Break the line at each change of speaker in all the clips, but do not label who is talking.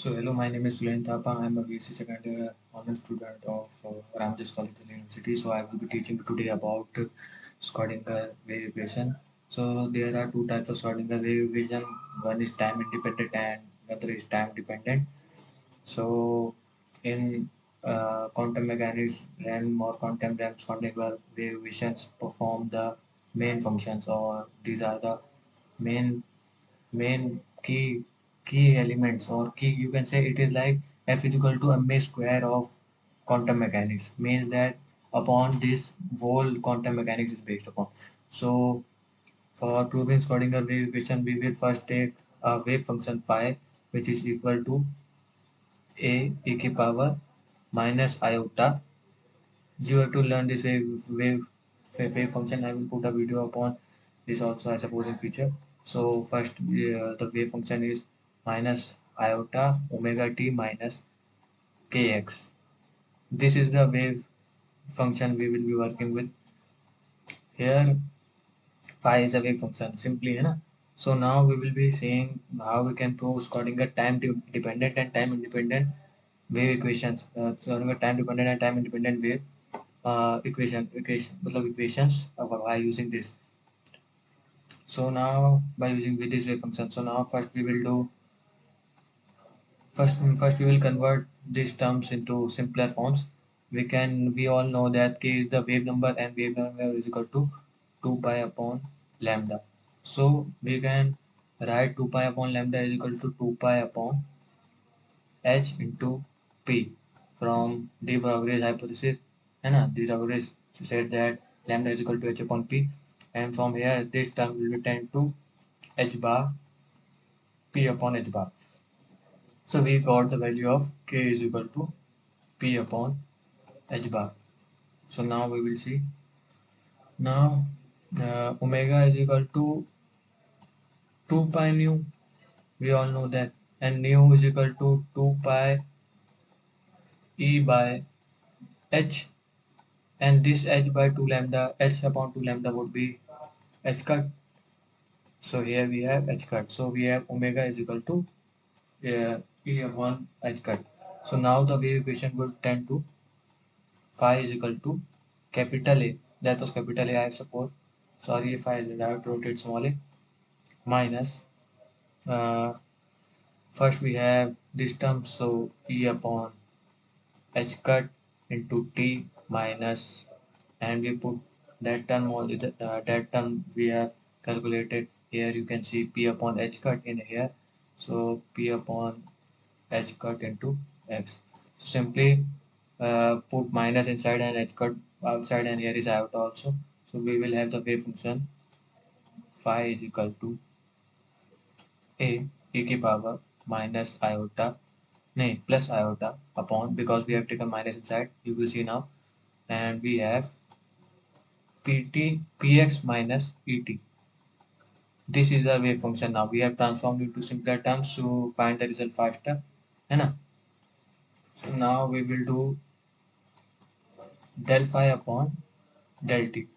So hello, my name is Sulen Thapa. I'm a BSc second year honor student of Ramjas College University. So I will be teaching today about schrodinger wave equation. So there are two types of schrodinger wave equation. One is time independent and another is time dependent. So in quantum mechanics, RAM or quantum realms, schrodinger wave equations perform the main functions, or these are the main key elements, or key, you can say it is like f is equal to ma square of quantum mechanics, means that upon this whole quantum mechanics is based upon. So for proving Schrodinger wave equation, we will first take a wave function phi, which is equal to a to power minus iota. You have to learn this wave function. I will put a video upon this also, I suppose, in future. So first, the wave function is minus iota omega t minus kx. This is the wave function we will be working with. Here, phi is a wave function, simply, है ना? So now we will be seeing how we can prove Schrodinger dependent and time independent wave equations. Schrodinger time dependent and time independent wave equation मतलब equations by using this. So now by using with this wave function, so now first we will convert these terms into simpler forms. We all know that k is the wave number and wave number is equal to 2 pi upon lambda. So we can write 2 pi upon lambda is equal to 2 pi upon h into p from de Broglie's hypothesis, है ना? De Broglie said that lambda is equal to h upon p, and from here this term will be tend to h bar p upon h bar. So we got the value of k is equal to p upon h bar. So now we will see. Now omega is equal to 2 pi nu. We all know that, and nu is equal to 2 pi e by h, and this h by 2 lambda, h upon 2 lambda would be h cut. So here we have h cut. So we have omega is equal to e upon h cut. So now the wave equation will tend to phi is equal to capital A. That was capital A, I suppose. Sorry if I wrote it small a, minus. Uh, First we have this term, so e upon h cut into t minus, and we put that term only, that term we have calculated here. You can see p upon h cut in here, so p upon h cut into x. So simply put minus inside and h cut outside, and here is iota also. So we will have the wave function phi is equal to a e to power minus iota, nay, plus iota upon, because we have taken minus inside, you will see now, and we have pt px minus et. This is the wave function. Now we have transformed into simpler terms to find the result faster, है ना? So now we will do del phi upon del t.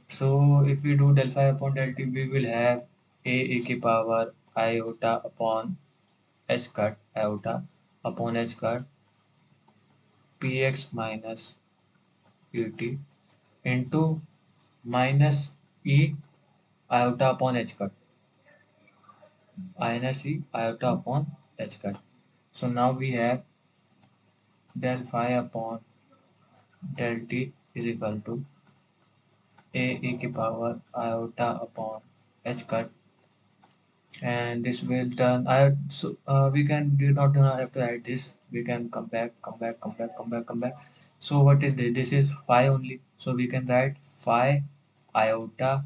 So if we do del phi upon del t, we will have a e to power iota upon h cut iota upon h cut px minus ut into minus e iota upon h cut, minus e iota upon h cut. So now we have del phi upon del t is equal to a e to power iota upon h cut, and this will turn I so we can do not have to write this. We can come back. So what is this? This is phi only, so we can write phi iota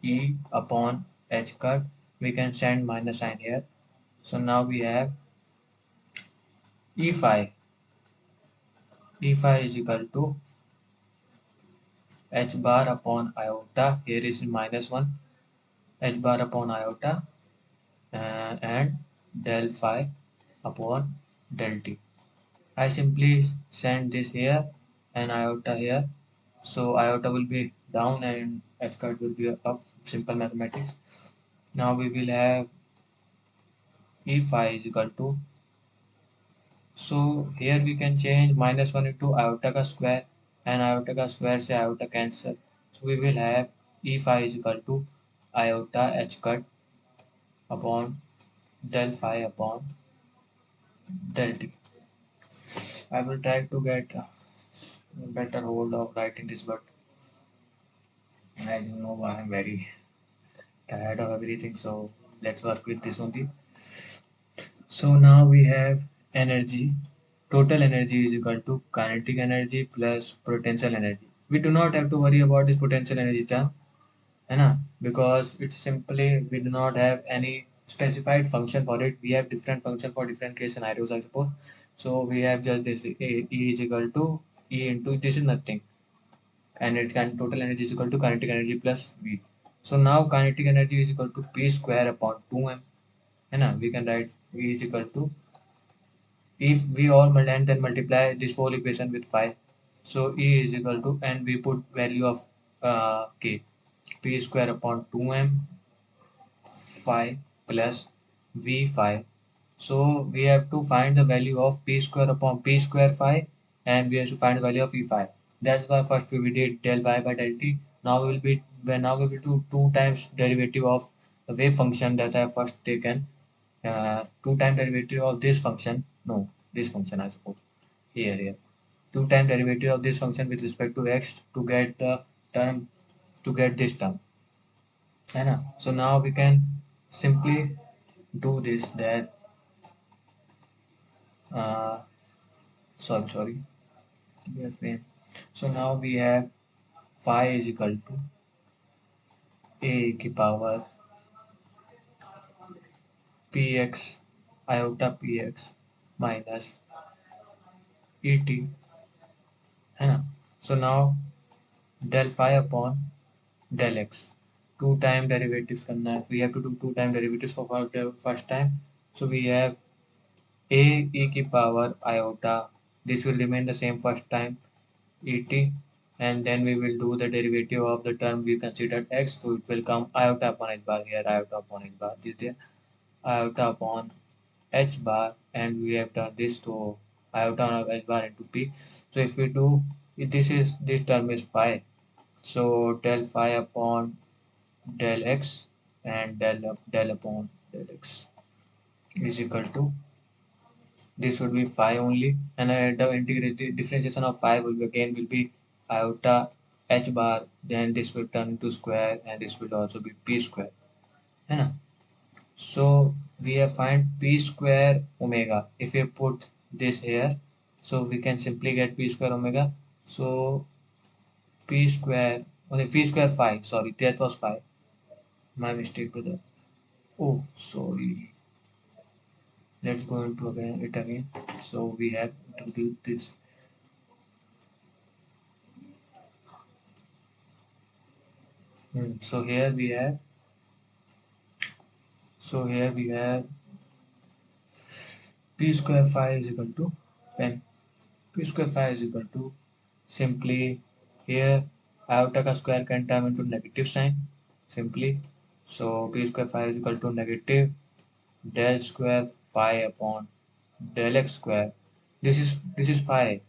e upon h cut. We can send minus sign here. So now we have e phi. E phi is equal to h bar upon iota. Here is minus 1, h bar upon iota, and del phi upon del t. I simply send this here and iota here. So iota will be down and h cut will be up. Simple mathematics. Now we will have E phi is equal to, so here we can change -1 into iota ka square, and iota ka square से iota cancel. So we will have E phi is equal to iota h cut upon del phi upon del t. I will try to get a better hold of writing this, but I don't know why I'm very tired of everything. So let's work with this only. So now we have energy. Total energy is equal to kinetic energy plus potential energy. We do not have to worry about this potential energy term, है ना? Because it's simply we do not have any specified function for it. We have different function for different case scenarios, I suppose. So we have just this E is equal to E into this is nothing, and it can total energy is equal to kinetic energy plus V. So now kinetic energy is equal to P square upon 2m, है ना? We can write V is equal to, if we all and then multiply this whole equation with 5, so E is equal to, and we put value of K, P square upon 2m phi plus V phi. So we have to find the value of P square upon P square phi, and we have to find the value of E phi. That's why first we did del phi by del t. Now we will do two times derivative of the wave function that I have first taken. Two time derivative of this function. No, this function I suppose. Here. Two time derivative of this function with respect to x to get the term, to get this term. है ना? So now we can simply do this, that uh, sorry, we have been. So now we have phi is equal to a की power px iota px minus et, है ना? So now del phi upon del x, two time derivatives करना है. We have to do two time derivatives for the first time. So we have a e की power iota, this will remain the same first time, et, and then we will do the derivative of the term we considered x, so it will come iota upon h bar, here iota upon h bar, this there, iota upon h bar, and we have done this to iota of h bar into p. So if we do, if this term is phi, so del phi upon del x and del upon del x is equal to, this would be phi only, and the integrated differentiation of phi will be again will be iota h bar, then this will turn into square, and this will also be p square, है ना? So we have find p square omega. If we put this here, so we can simply get p square omega. So p square, only p square phi, sorry, that was phi, my mistake brother. Oh sorry, let's go into again it again. So we have to do this. So here we have, p square phi is equal to, when p square phi is equal to, simply here iota का square can turn into negative sign simply. So p square phi is equal to negative del square phi upon del x square. This is phi.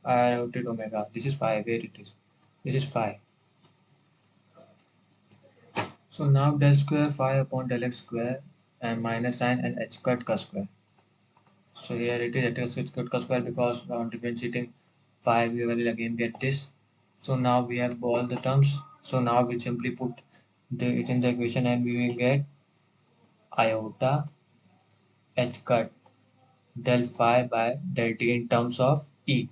I wrote it omega. This is phi. Where it is? This is phi. So now del square phi upon del x square and minus sign and h cut ka square. So here it is h cut ka square, because differentiating phi we will again get this. So now we have all the terms. So now we simply put it in the equation, and we will get iota h cut del phi by del t in terms of e.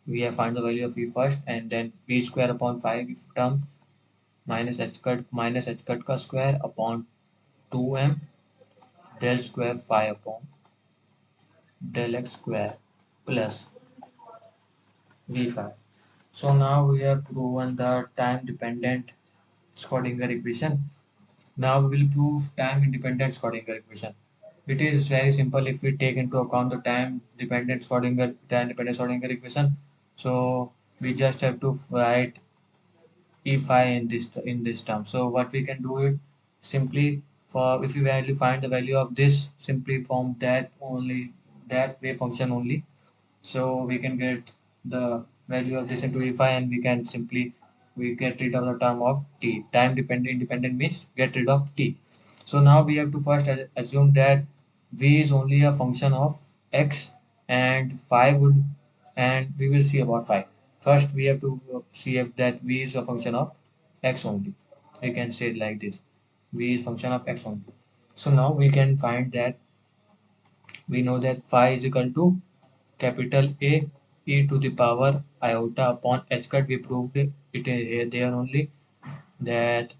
We have found the value of e first, and then p square upon 5 term minus h cut ka square upon 2m del square phi upon del x square plus v phi. So now we have proven the time dependent Schrodinger equation. Now we will prove time independent Schrodinger equation. It is very simple if we take into account the time dependent Schrodinger equation. So we just have to write E phi in this term. So what we can do is simply for if you value find the value of this, simply form that only, that wave function only. So we can get the value of this into e5, and we can simply we get rid of the term of t. Time dependent independent means get rid of t. So now we have to first assume that v is only a function of x, and phi would, and we will see about phi. First we have to see if that v is a function of x only. We can say it like this: v is function of x only. So now we can find that we know that phi is equal to capital A e to the power iota upon h cut. We proved it here there only, that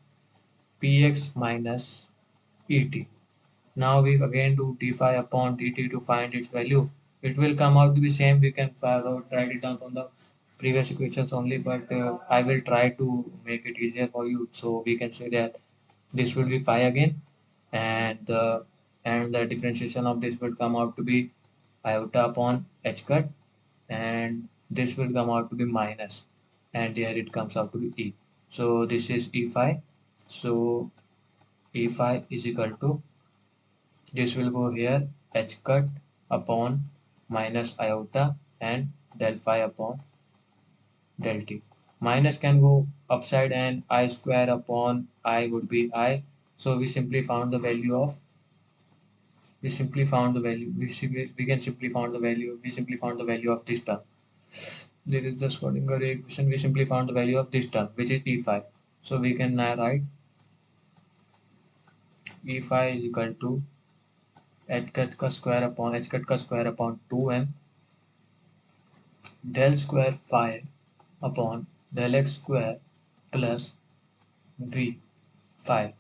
px minus et. Now we again do d phi upon dt to find its value. It will come out to be same. We can write it down from the previous equations only, but I will try to make it easier for you. So we can say that this will be phi again, and the differentiation of this will come out to be iota upon h cut, and this will come out to be minus, and here it comes out to be e. So this is e phi. So e phi is equal to, this will go here, h cut upon minus iota and del phi upon del t. Minus can go upside, and I square upon I would be I. So we simply found the value of, we simply found the value, we can simply found the value, we simply found the value of this term. There is the schrodinger equation. We simply found the value of this term, which is e5. So we can now write e5 is equal to h cut का square upon h cut का square upon 2m del square phi upon del x square plus v phi.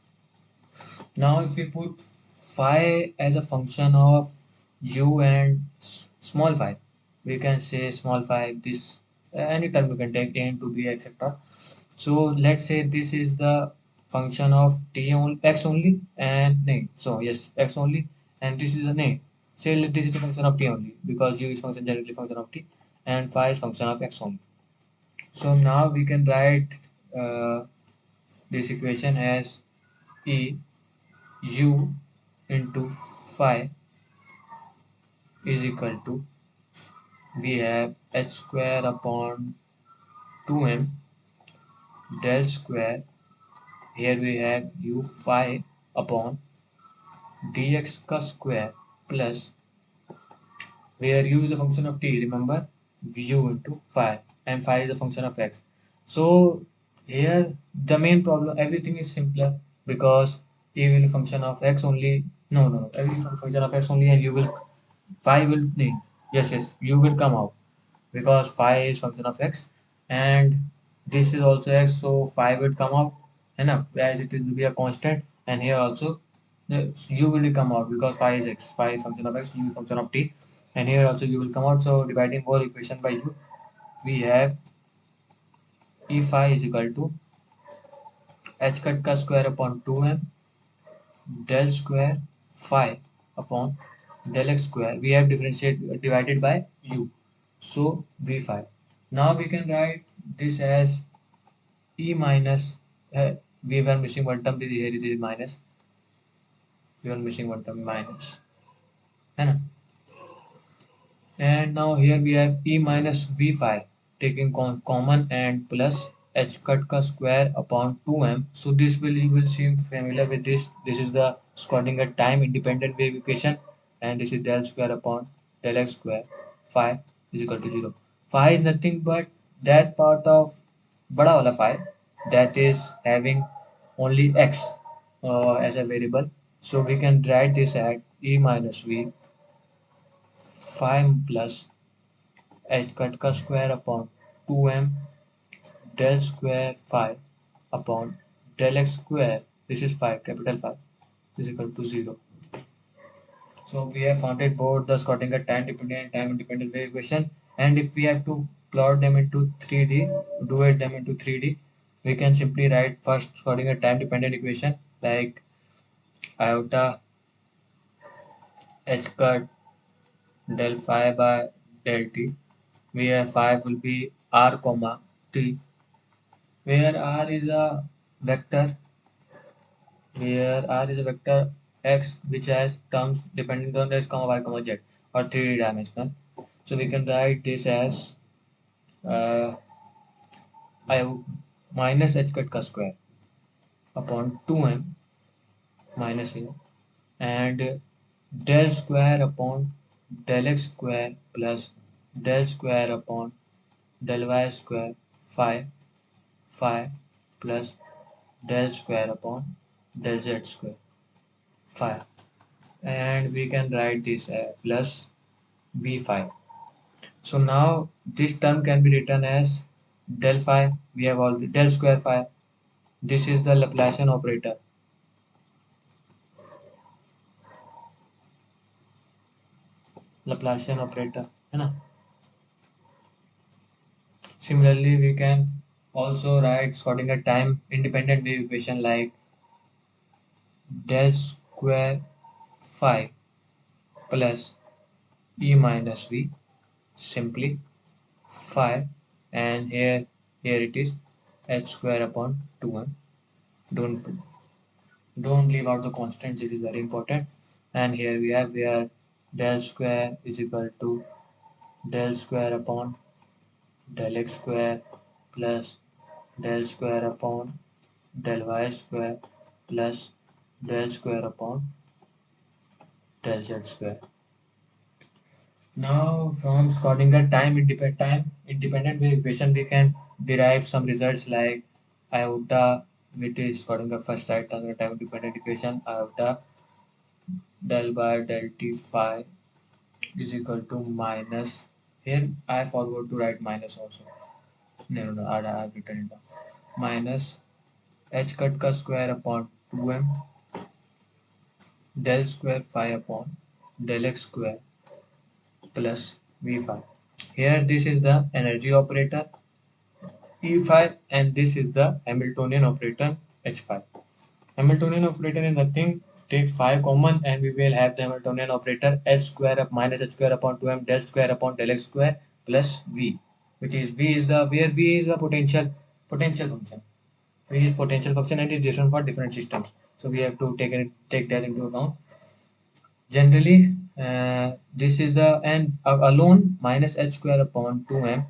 Now if we put phi as a function of u and small phi, we can say small phi, this any term you can take, a into b etc. So let's say this is the function of t only, x only, and nay. So yes, x only, and this is the nay. Say this is a function of t only, because u is function directly function of t, and phi is function of x only. So now we can write this equation as e u into phi is equal to, we have h square upon 2m del square, here we have u phi upon dx का square plus, where u is a function of t, remember, u into phi, and phi is a function of x. So here the main problem, everything is simpler, because e will be function of x only. No, everything is function of x only, and you will, phi will, yes, u will come out, because phi is function of x, and this is also x, so phi will come out, enough, as it will be a constant, and here also the u will come out, because phi is x, phi is function of x, u is function of t, and here also u will come out. So dividing whole equation by u, we have e phi is equal to h cut का square upon 2m del square phi upon del x square. We have differentiate divided by u, so v phi. Now we can write this as e minus, we were missing one term, here it is minus, we were missing one term minus, है ना? And now here we have e minus v phi, taking common, and plus h cut का square upon 2m. So this will, you will seem familiar with this. This is the Schrodinger time independent wave equation, and this is del square upon del x square phi is equal to 0. Phi is nothing but that part of बड़ा वाला phi that is having only x as a variable. So we can write this at e minus v phi plus h cut का square upon 2m del square phi upon del x square, this is phi, capital phi, is equal to 0. So we have founded both the Schrodinger time dependent and time independent wave equation, and if we have to plot them into 3D, duet them into 3D, we can simply write first Schrodinger time dependent equation like iota h cut del phi by del t, where phi will be r t, where r is a vector where R is a vector X which has terms depending on x, y, z or 3D dimensional. So we can write this as uh, I minus h cut ka square upon 2m minus here and del square upon del x square plus del square upon del y square phi phi plus del square upon del z square phi, and we can write this plus v phi. So now this term can be written as del phi. We have already del square phi. This is the Laplacian operator. Laplacian operator है ना. Similarly, we can also write Schrodinger time independent wave equation like del square phi plus e minus v simply phi, and here it is h square upon 2m. Don't leave out the constants, it is very important. And here we have where del square is equal to del square upon del x square plus del square upon del y square plus del square upon del z square. Now from Schrodinger time independent wave equation we can derive some results like iota, which is Schrodinger first right time independent equation, iota del by del t phi is equal to minus, here I forgot to write minus also. No, I have written it down. Minus h cut का square upon 2m del square phi upon del x square plus v phi. Here this is the energy operator E phi and this is the Hamiltonian operator H phi. Hamiltonian operator is nothing. Take phi common and we will have the Hamiltonian operator h square up minus h square upon 2m del square upon del x square plus v, which is v is the where v is the potential function. V is potential function and is different for different systems. So we have to take that into account. Generally, this is the and alone minus h square upon 2m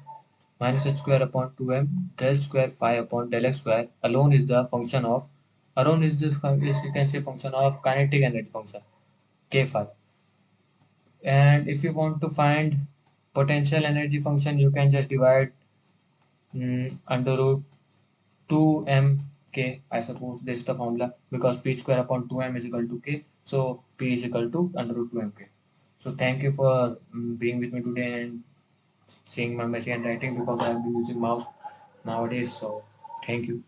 minus h square upon 2m del square phi upon del x square alone is the function of alone is the is you can say function of kinetic energy function k phi. And if you want to find potential energy function, you can just divide under root 2m k. I suppose this is the formula because p square upon 2m is equal to k. So p is equal to under root 2m k. So thank you for being with me today and seeing my machine writing because I have been using mouse nowadays. So thank you.